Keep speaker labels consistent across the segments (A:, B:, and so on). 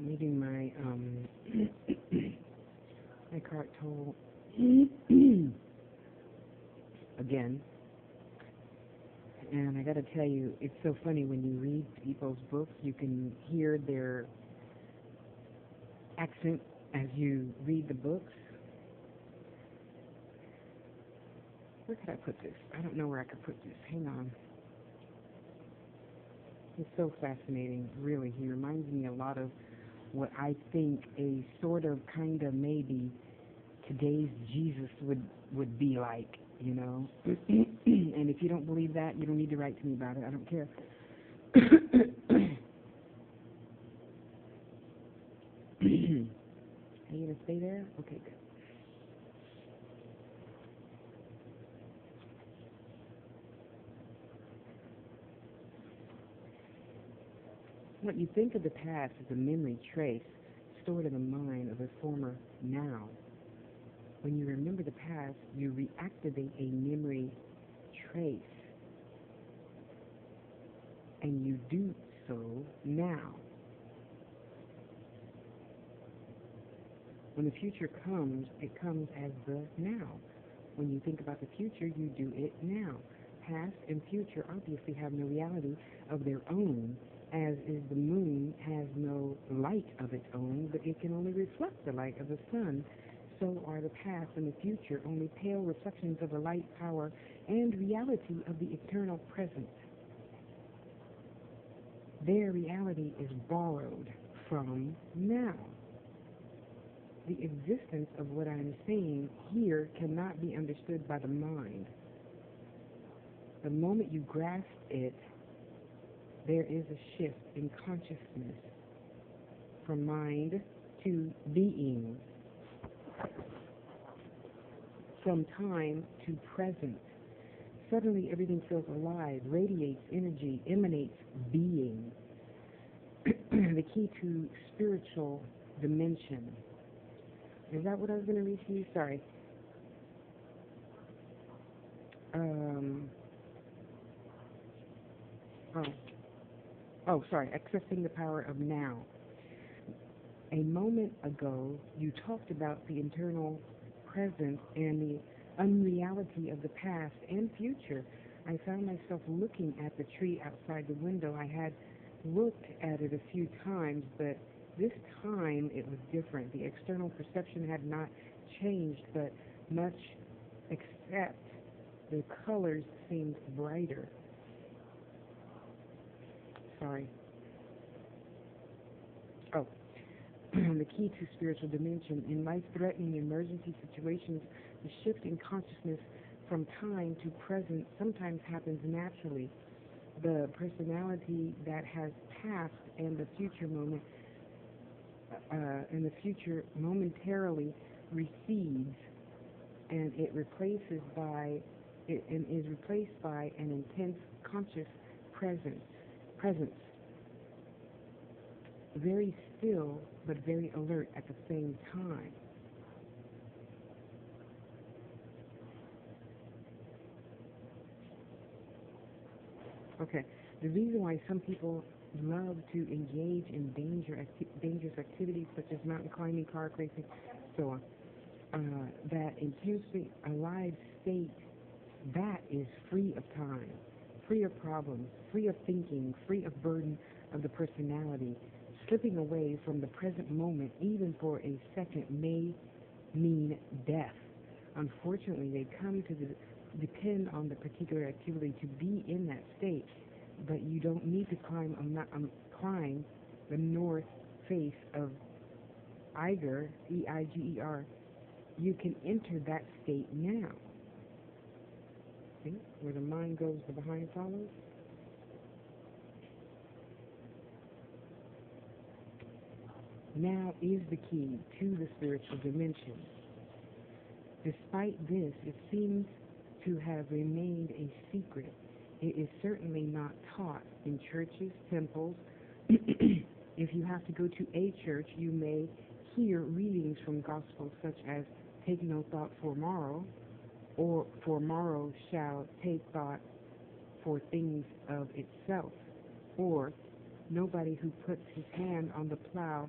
A: reading my Ekhart Tolle again, and I got to tell you, it's so funny when you read people's books. You can hear their accent as you read the books. Where could I put this? I don't know where I could put this. Hang on. It's so fascinating, really. He reminds me a lot of what I think a sort of, kind of, maybe today's Jesus would be like, you know. And if you don't believe that, you don't need to write to me about it. I don't care. Are you going to stay there? Okay, good. What you think of the past is a memory trace stored in the mind of a former now. When you remember the past, you reactivate a memory trace, and you do so now. When the future comes, it comes as the now. When you think about the future, you do it now. Past and future obviously have no reality of their own, as is the moon has no light of its own, but it can only reflect the light of the sun. So are the past and the future only pale reflections of the light, power, and reality of the eternal present. Their reality is borrowed from now. The existence of what I'm saying here cannot be understood by the mind. The moment you grasp it, there is a shift in consciousness from mind to being, from time to present. Suddenly everything feels alive, radiates energy, emanates being. The key to spiritual dimension. Is that what I was going to read to you? Sorry. Sorry. Accessing the power of now. A moment ago, you talked about the internal present and the unreality of the past and future. I found myself looking at the tree outside the window. I had looked at it a few times, but this time it was different. The external perception had not changed, but much, except the colors seemed brighter. Sorry. The key to spiritual dimension. In life-threatening emergency situations, the shift in consciousness from time to present sometimes happens naturally. The personality that has passed and the future momentarily recedes, and is replaced by an intense conscious presence, very still but very alert at the same time. Okay, the reason why some people love to engage in dangerous activities such as mountain climbing, car racing, so on, that intensely alive state, that is free of time, free of problems, free of thinking, free of burden of the personality. Slipping away from the present moment, even for a second, may mean death. Unfortunately, they come to depend on the particular activity to be in that state, but you don't need to climb the north face of Eiger, E-I-G-E-R. You can enter that state now. See? Where the mind goes, the behind follows. Now is the key to the spiritual dimension. Despite this, it seems to have remained a secret. It is certainly not taught in churches, temples. If you have to go to a church, you may hear readings from gospels such as "Take no thought for morrow," or "For morrow shall take thought for things of itself," or Nobody who puts his hand on the plow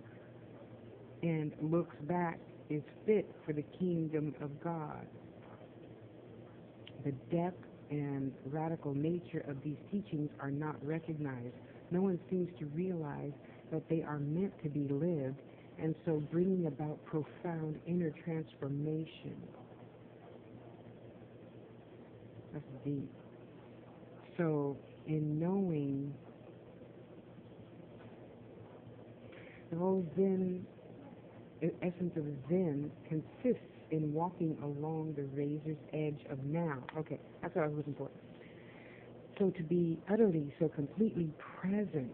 A: and looks back is fit for the kingdom of God. The depth and radical nature of these teachings are not recognized. No one seems to realize that they are meant to be lived, and so bringing about profound inner transformation. That's deep. So, in knowing, the whole Zen, the essence of Zen consists in walking along the razor's edge of now. Okay, that's what I was looking for. So to be utterly, so completely present,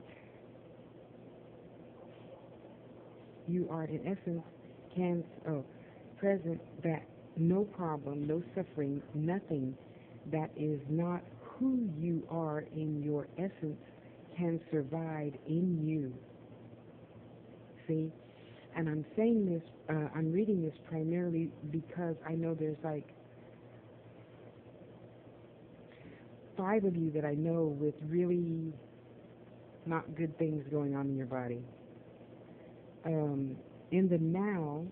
A: you are in essence present, that no problem, no suffering, nothing that is not who you are in your essence can survive in you. See? And I'm saying this, I'm reading this primarily because I know there's like 5 of you that I know with really not good things going on in your body. In the now,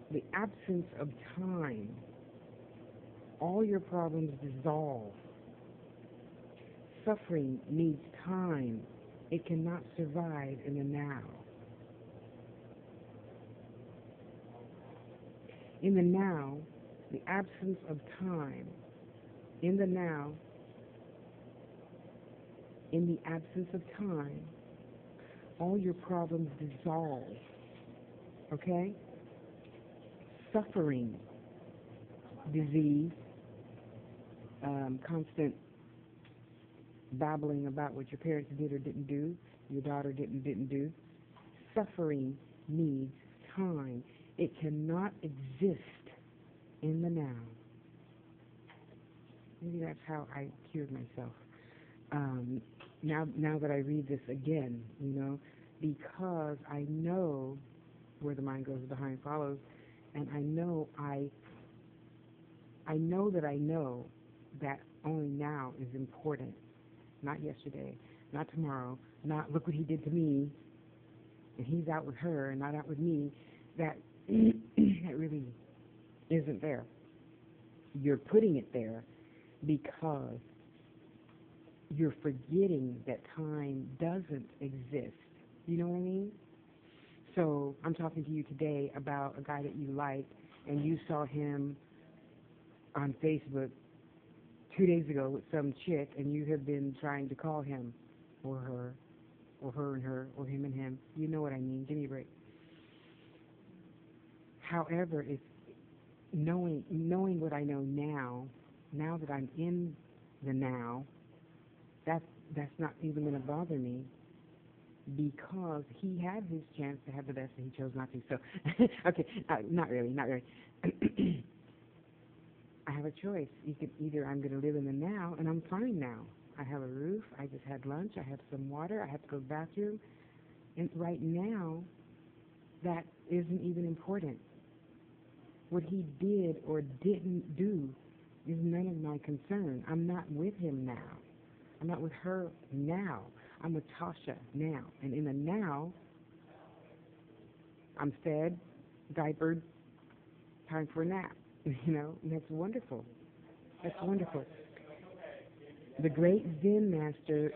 A: the absence of time, all your problems dissolve. Suffering needs time. It cannot survive in the now. In the now, the absence of time. In the now, in the absence of time, all your problems dissolve. Okay? Suffering, disease, constant babbling about what your parents did or didn't do, your daughter didn't do. Suffering needs time. It cannot exist in the now. Maybe that's how I cured myself. Now that I read this again, because I know where the mind goes, the behind follows, and I know that only now is important, not yesterday, not tomorrow, not look what he did to me, and he's out with her and not out with me. That really isn't there. You're putting it there because you're forgetting that time doesn't exist. You know what I mean? So I'm talking to you today about a guy that you like, and you saw him on Facebook 2 days ago with some chick, and you have been trying to call him or her and her, or him and him. You know what I mean. Give me a break. However, if knowing what I know now that I'm in the now, that's not even going to bother me, because he had his chance to have the best and he chose not to. So, okay, not really. I have a choice. Either I'm going to live in the now, and I'm fine now. I have a roof. I just had lunch. I have some water. I have to go to the bathroom. And right now, that isn't even important. What he did or didn't do is none of my concern. I'm not with him now. I'm not with her now. I'm with Tasha now. And in the now, I'm fed, diapered, time for a nap. And that's wonderful. That's wonderful. The great Zen master,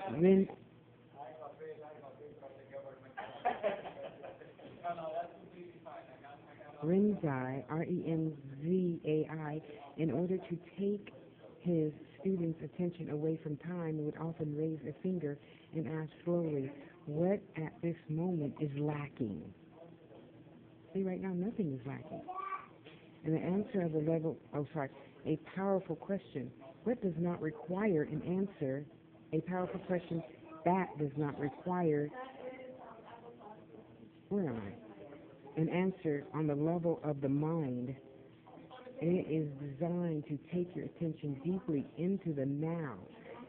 A: Renzai, R-E-N-Z-A-I, in order to take his students' attention away from time, would often raise a finger and ask slowly, what at this moment is lacking? See, right now, nothing is lacking. And the answer of the level, a powerful question. What does not require an answer? A powerful question that does not require, where am I? An answer on the level of the mind. And it is designed to take your attention deeply into the now.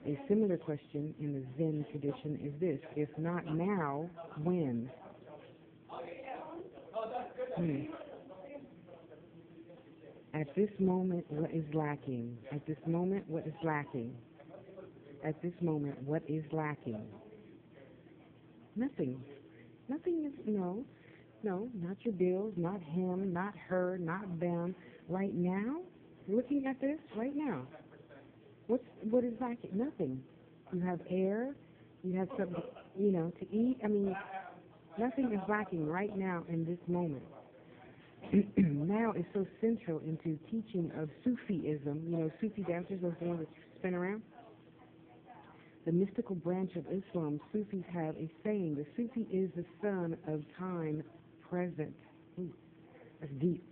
A: A similar question in the Zen tradition is this: if not now, when? At this moment, what is lacking? At this moment, what is lacking? At this moment, what is lacking? Nothing. Nothing is, no, no, not your bills, not him, not her, not them. Right now, looking at this right now, what is lacking? Nothing. You have air, you have something, to eat. I mean, nothing is lacking right now in this moment. Now is so central into teaching of Sufism. Sufi dancers, those ones that spin around. The mystical branch of Islam, Sufis have a saying: the Sufi is the son of time present. Ooh, that's deep.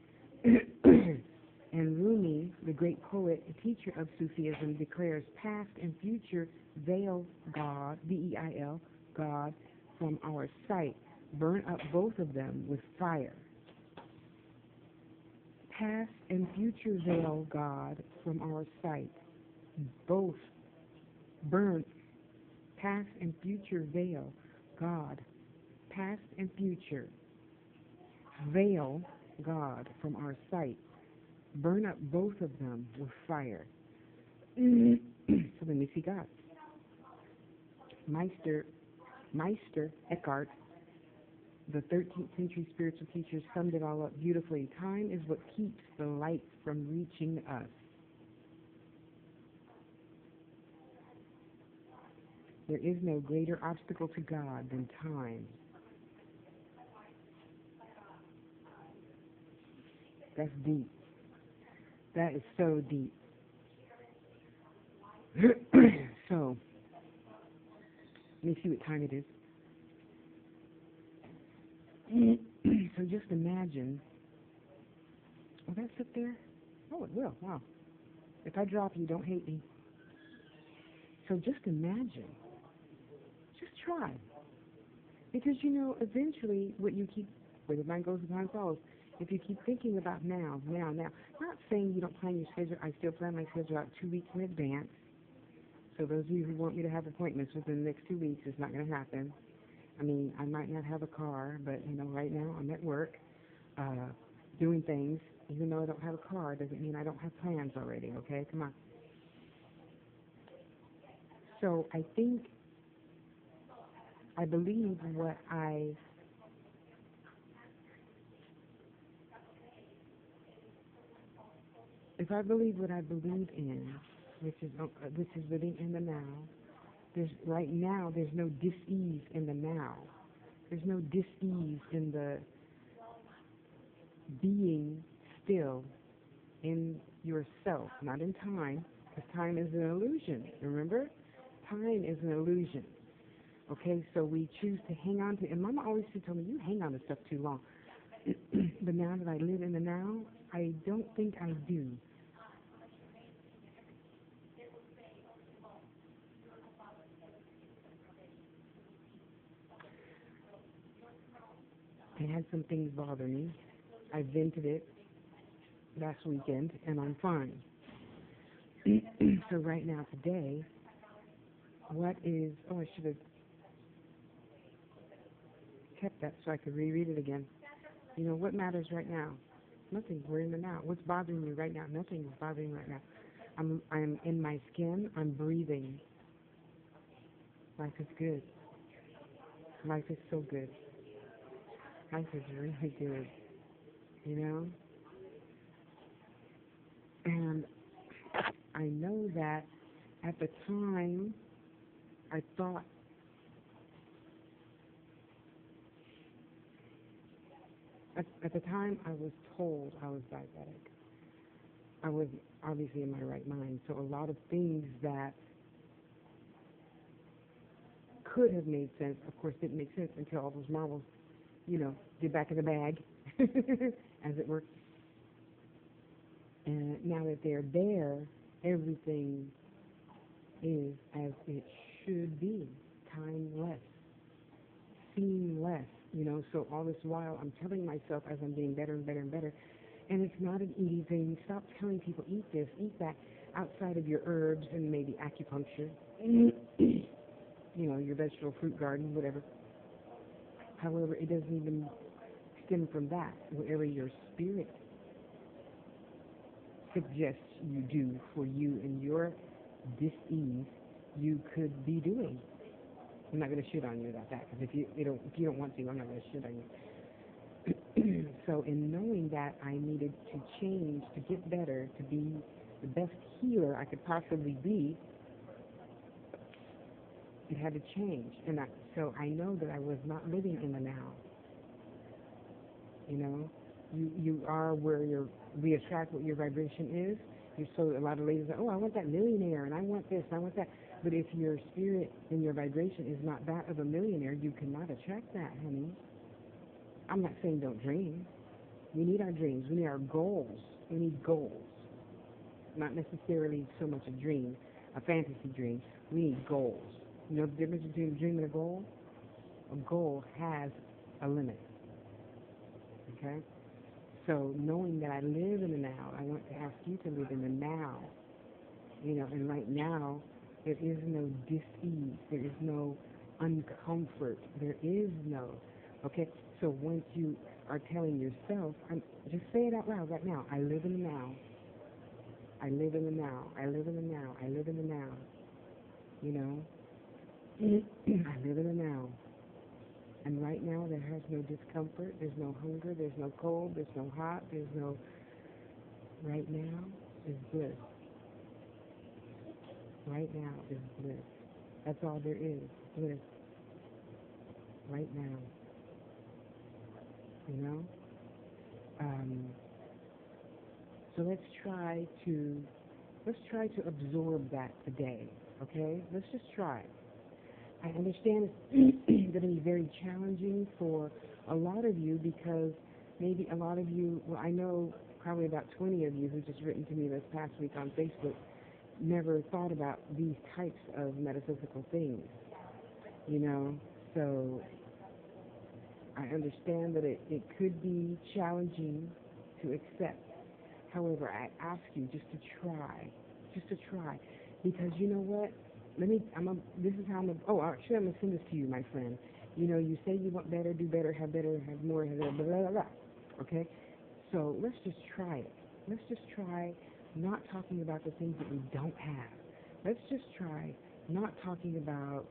A: And Rumi, the great poet, a teacher of Sufism, declares past and future veil God, V-E-I-L, God, from our sight. Burn up both of them with fire. Past and future veil God from our sight. Both burn. Past and future veil God. Past and future veil God from our sight. Burn up both of them with fire. So then we see God. Meister Ekhart, the 13th century spiritual teacher, summed it all up beautifully. Time is what keeps the light from reaching us. There is no greater obstacle to God than time. That's deep. That is so deep. So, let me see what time it is. So just imagine. Oh, that's up there? Oh, it will. Wow. If I drop you, don't hate me. So just imagine. Just try. Because, eventually what you keep, where the mind goes, the mind follows. If you keep thinking about now, not saying you don't plan your schedule. I still plan my schedule out 2 weeks in advance. So those of you who want me to have appointments within the next 2 weeks, it's not going to happen. I mean, I might not have a car, but, right now I'm at work doing things. Even though I don't have a car, doesn't mean I don't have plans already, okay? Come on. So I believe what if I believe what I believe in, which is living in the now, right now there's no dis-ease in the now. There's no dis-ease in the being still in yourself, not in time, because time is an illusion, remember? Time is an illusion. Okay, so we choose to hang on to, and Mama always used to tell me, you hang on to stuff too long. But now that I live in the now, I don't think I do. I had some things bother me. I vented it last weekend, and I'm fine. So right now, today, I should have kept that so I could reread it again. What matters right now? Nothing. We're in the now. What's bothering me right now? Nothing is bothering me right now. I'm in my skin. I'm breathing. Life is good. Life is so good. Life is really good. And I know that at the time I thought at the time I was told I was diabetic. I was obviously in my right mind, so a lot of things that could have made sense, of course, didn't make sense until all those marbles, get back in the bag, as it were. And now that they're there, everything is as it should be, timeless, seamless, so all this while I'm telling myself as I'm getting better and better and better, and it's not an eating thing. Stop telling people, eat this, eat that, outside of your herbs and maybe acupuncture, your vegetable fruit garden, whatever. However, it doesn't even stem from that. Whatever your spirit suggests you do for you and your dis-ease, you could be doing. I'm not going to shoot on you about that, because if you don't want to, I'm not going to shoot on you. So in knowing that I needed to change to get better, to be the best healer I could possibly be, it had to change. And so I know that I was not living in the now. You know, you are where we attract what your vibration is. So a lot of ladies are, oh, I want that millionaire, and I want this, and I want that. But if your spirit and your vibration is not that of a millionaire, you cannot attract that, honey. I'm not saying don't dream. We need our dreams. We need our goals. We need goals. Not necessarily so much a dream, a fantasy dream. We need goals. You know the difference between a dream and a goal? A goal has a limit. Okay? So knowing that I live in the now, I want to ask you to live in the now. You know, and right now, there is no dis-ease. There is no uncomfort. There is no, okay? So once you are telling yourself, just say it out loud right now. I live in the now. I live in the now. I live in the now. I live in the now. You know? I live in the now. And right now there has no discomfort. There's no hunger. There's no cold. There's no hot. There's no... Right now is bliss. Right now is bliss. That's all there is. Bliss. Right now. You know? So let's try to absorb that today, okay? Let's just try. I understand it's going to be very challenging for a lot of you, because maybe a lot of you, well, I know probably about 20 of you who just written to me this past week on Facebook, never thought about these types of metaphysical things, you know? So I understand that it could be challenging to accept. However, I ask you just to try, because you know what? This is how actually I'm going to send this to you, my friend. You know, you say you want better, do better, have more, have blah, blah, blah, blah. Okay? So let's just try it. Let's just try not talking about the things that we don't have. Let's just try not talking about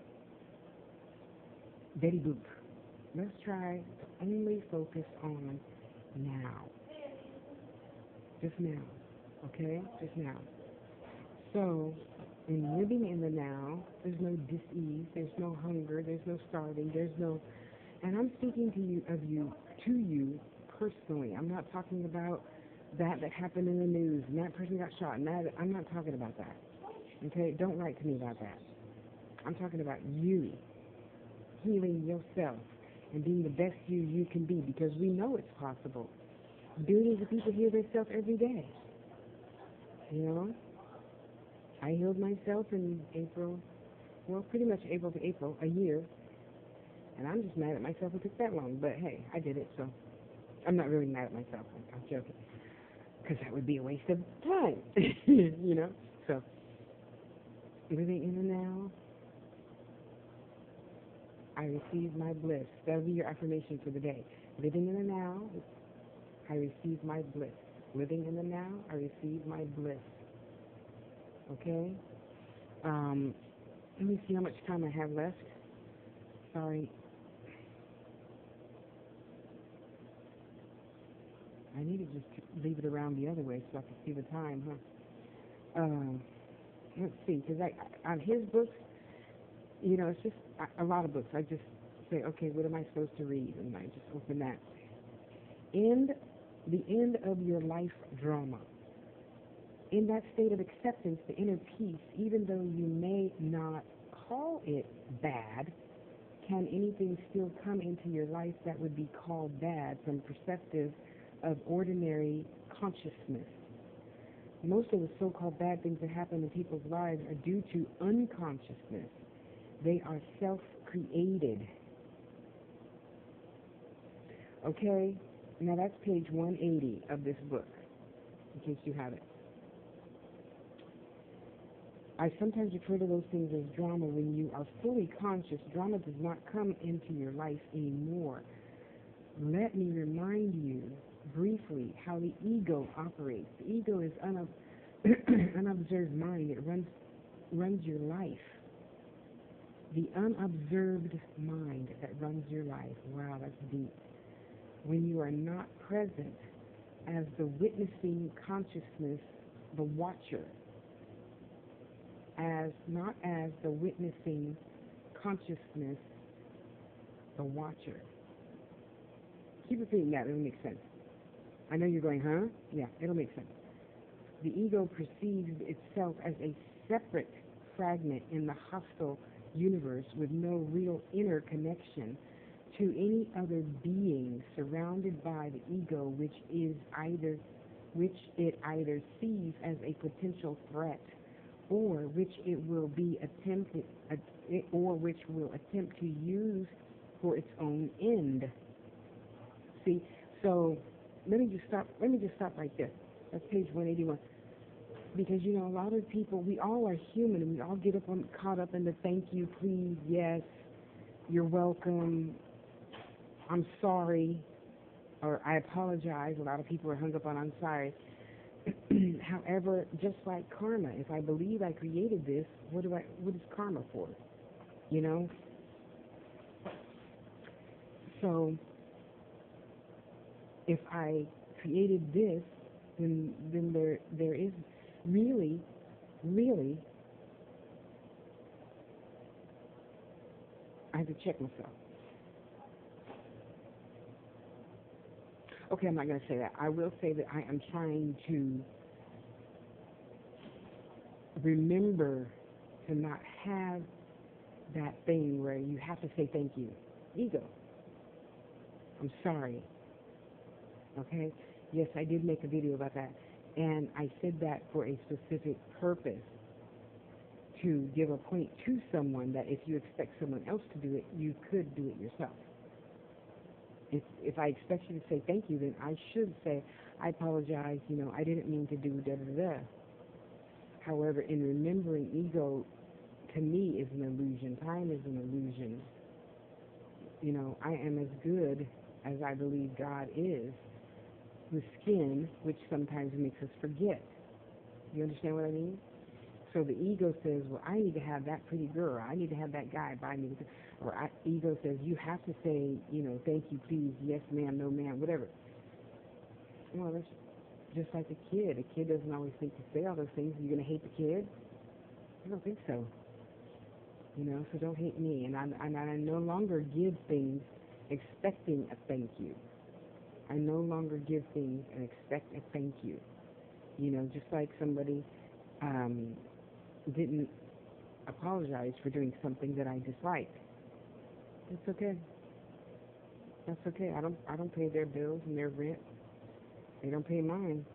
A: Betty Boop. Let's try to only focus on now. Just now. Okay? Just now. So, in living in the now, there's no dis-ease, there's no hunger, there's no starving, there's no... And I'm speaking to you personally. I'm not talking about that happened in the news, and that person got shot, and that... I'm not talking about that. Okay? Don't write to me about that. I'm talking about you healing yourself and being the best you can be, because we know it's possible. Billions of people heal themselves every day. You know? I healed myself in April, well, pretty much April to April, a year. And I'm just mad at myself it took that long. But hey, I did it, so I'm not really mad at myself. I'm joking. Because that would be a waste of time. You know? So, living in the now, I receive my bliss. That'll be your affirmation for the day. Living in the now, I receive my bliss. Living in the now, I receive my bliss. Okay? Let me see how much time I have left. Sorry. I need to just leave it around the other way so I can see the time, huh? Let's see, because on his books, you know, it's just a lot of books. I just say, okay, what am I supposed to read? And I just open that. The end of your life drama. In that state of acceptance, the inner peace, even though you may not call it bad, can anything still come into your life that would be called bad from perspective of ordinary consciousness? Most of the so-called bad things that happen in people's lives are due to unconsciousness. They are self-created. Okay? Now that's page 180 of this book, in case you have it. I sometimes refer to those things as drama. When you are fully conscious, drama does not come into your life anymore. Let me remind you briefly how the ego operates. The ego is unobserved mind. It runs your life. The unobserved mind that runs your life. Wow, that's deep. When you are not present as the witnessing consciousness, the watcher, not as the witnessing consciousness, the watcher. Keep repeating that, it'll make sense. I know you're going, huh? Yeah, it'll make sense. The ego perceives itself as a separate fragment in the hostile universe with no real inner connection to any other being, surrounded by the ego, which it either sees as a potential threat, or which it will attempt to use for its own end. See, so let me just stop right there. That's page 181. Because a lot of people, we all are human, and we all get caught up in the thank you, please, yes, you're welcome, I'm sorry, or I apologize. A lot of people are hung up on I'm sorry. However, just like karma, if I believe I created this, what is karma for? So if I created this, then there is really, I have to check myself. Okay, I'm not going to say that. I will say that I am trying to remember to not have that thing where you have to say thank you. Ego. I'm sorry. Okay? Yes, I did make a video about that. And I said that for a specific purpose, to give a point to someone that if you expect someone else to do it, you could do it yourself. If I expect you to say thank you, then I should say, I apologize, I didn't mean to do da-da-da-da. However, in remembering, ego, to me, is an illusion. Time is an illusion. I am as good as I believe God is with skin, which sometimes makes us forget. You understand what I mean? So the ego says, well, I need to have that pretty girl. I need to have that guy buy me. Or ego says, you have to say, thank you, please, yes, ma'am, no, ma'am, whatever. Well, that's just like a kid. A kid doesn't always think to say all those things. You're going to hate the kid? I don't think so. So don't hate me. And I no longer give things expecting a thank you. I no longer give things and expect a thank you. Just like somebody didn't apologize for doing something that I disliked. It's okay. That's okay. I don't pay their bills and their rent. They don't pay mine.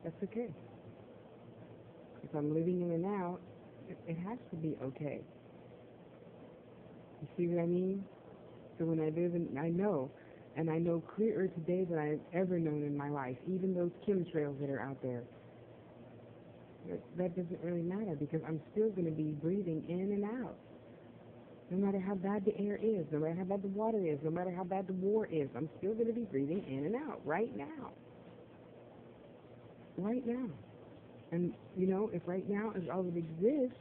A: That's okay. If I'm living in the now, it has to be okay. You see what I mean? So when I live in, I know clearer today than I've ever known in my life. Even those chemtrails that are out there. That doesn't really matter, because I'm still going to be breathing in and out. No matter how bad the air is, no matter how bad the water is, no matter how bad the war is, I'm still going to be breathing in and out right now. Right now. And, if right now is all that exists,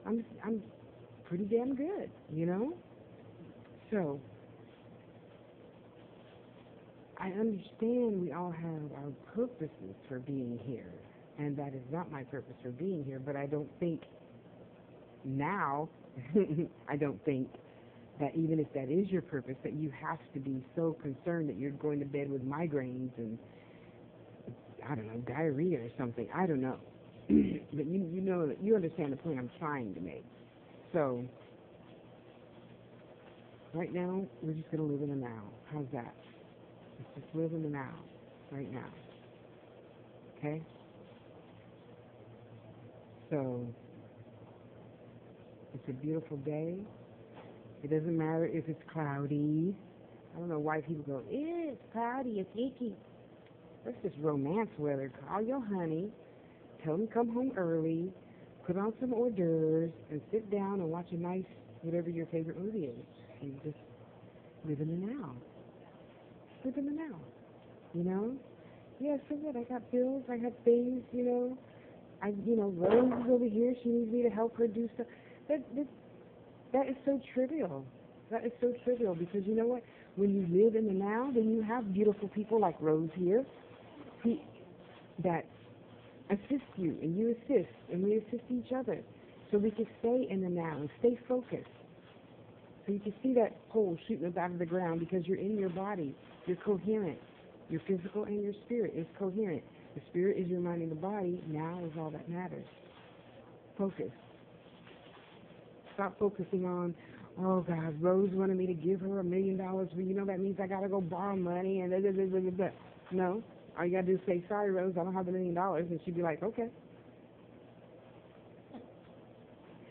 A: I'm pretty damn good, So, I understand we all have our purposes for being here. And that is not my purpose for being here, but I don't think now, I don't think that even if that is your purpose, that you have to be so concerned that you're going to bed with migraines and, I don't know, diarrhea or something. I don't know. But you understand the point I'm trying to make. So, right now, we're just going to live in the now. How's that? Let's just live in the now, right now. Okay? So, it's a beautiful day. It doesn't matter if it's cloudy. I don't know why people go, it's cloudy, it's icky. That's just romance weather. Call your honey, tell him to come home early, put on some hors d'oeuvres, and sit down and watch a nice, whatever your favorite movie is. And just live in the now. Live in the now. Yeah, so what? I got bills, I have things, Rose is over here. She needs me to help her do stuff. That's that is so trivial. That is so trivial because you know what? When you live in the now, then you have beautiful people like Rose here who, that assist you and you assist and we assist each other so we can stay in the now and stay focused. So you can see that pole shooting up out of the ground because you're in your body. You're coherent. Your physical and your spirit is coherent. The spirit is reminding the body, now is all that matters. Focus. Stop focusing on, oh God, Rose wanted me to give her $1 million, but you know that means I got to go borrow money and blah, blah, blah, blah, blah. No. All you got to do is say, sorry, Rose, I don't have $1 million. And she'd be like, okay.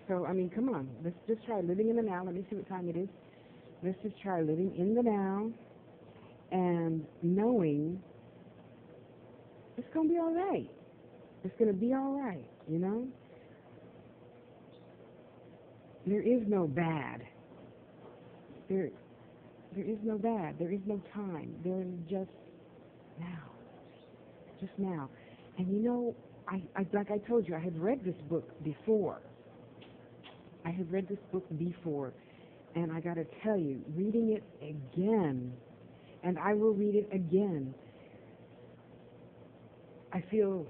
A: So, I mean, come on. Let's just try living in the now. Let me see what time it is. Let's just try living in the now and knowing it's going to be all right. It's going to be all right, you know? There is no bad. There is no bad. There is no time. There is just now. Just now. And you know, I like I told you, I had read this book before. And I got to tell you, reading it again, and I will read it again, I feel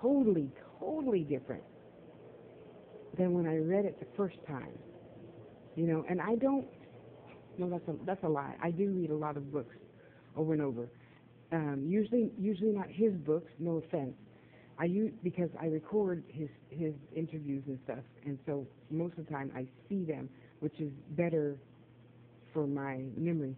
A: totally, totally different than when I read it the first time. You know, and I don't, no, that's a lie. I do read a lot of books over and over. Usually not his books, no offense. Because I record his interviews and stuff, and so most of the time I see them, which is better for my memory.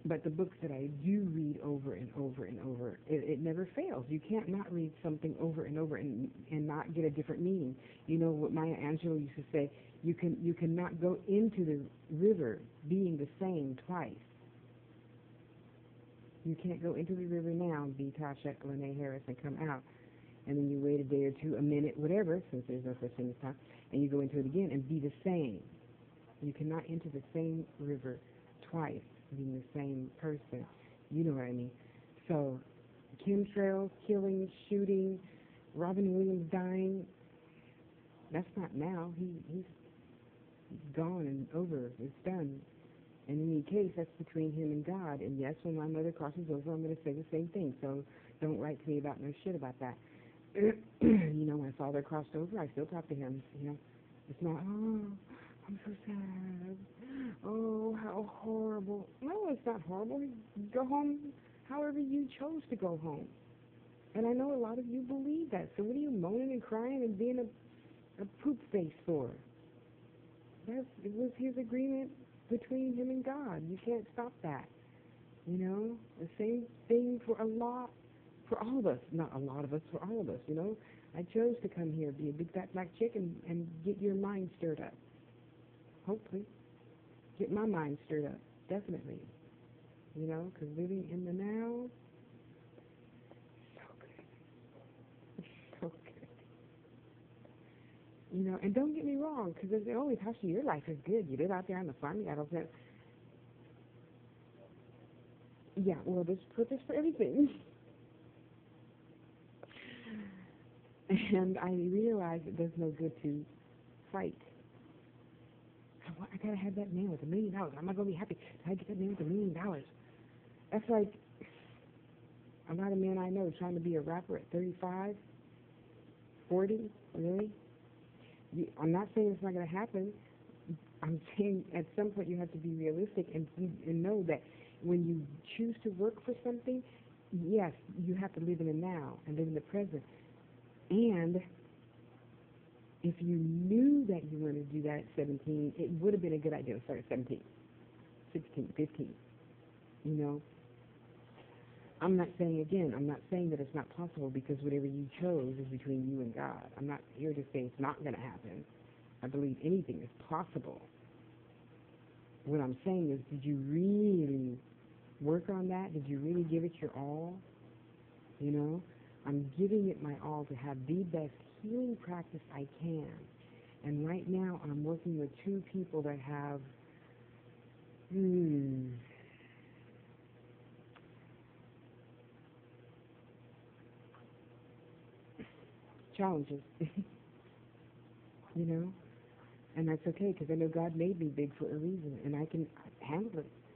A: But the books that I do read over and over and over, it never fails. You can't not read something over and over and not get a different meaning. You know what Maya Angelou used to say, you cannot go into the river being the same twice. You can't go into the river now and be Tasha Lene Harris and come out, and then you wait a day or two, a minute, whatever, since there's no such thing as time, and you go into it again and be the same. You cannot enter the same river twice, being the same person. You know what I mean. So, chemtrails, killing, shooting, Robin Williams dying, that's not now. He's gone and over. It's done. And in any case, that's between him and God. And yes, when my mother crosses over, I'm going to say the same thing. So don't write to me about no shit about that. You know, my father crossed over, I still talk to him. You know, it's not, oh, I'm so sad. Oh, how horrible. No, it's not horrible. Go home however you chose to go home. And I know a lot of you believe that. So what are you moaning and crying and being a poop face for? It was his agreement between him and God. You can't stop that. You know, the same thing for all of us. Not a lot of us, for all of us, you know. I chose to come here, be a big fat black chick and get your mind stirred up. Hopefully. Get my mind stirred up. Definitely. You know, because living in the now, so good. So good. You know, and don't get me wrong, because they always tell you your life is good. You live out there on the farm, you got all that. Yeah, well, there's purpose for everything. And I realize it does no good to fight. I gotta have that man with $1 million. I'm not gonna be happy till I get that man with $1 million. That's like a lot of men I know trying to be a rapper at 35, 40. Really? I'm not saying it's not gonna happen. I'm saying at some point you have to be realistic and know that when you choose to work for something, yes, you have to live in the now and live in the present. And if you knew that you wanted to do that at 17, it would have been a good idea to start at 17, 16, 15. You know? I'm not saying that it's not possible, because whatever you chose is between you and God. I'm not here to say it's not going to happen. I believe anything is possible. What I'm saying is, did you really work on that? Did you really give it your all? You know? I'm giving it my all to have the best healing practice I can. And right now I'm working with 2 people that have challenges. You know? And that's okay, because I know God made me big for a reason, and I can handle it.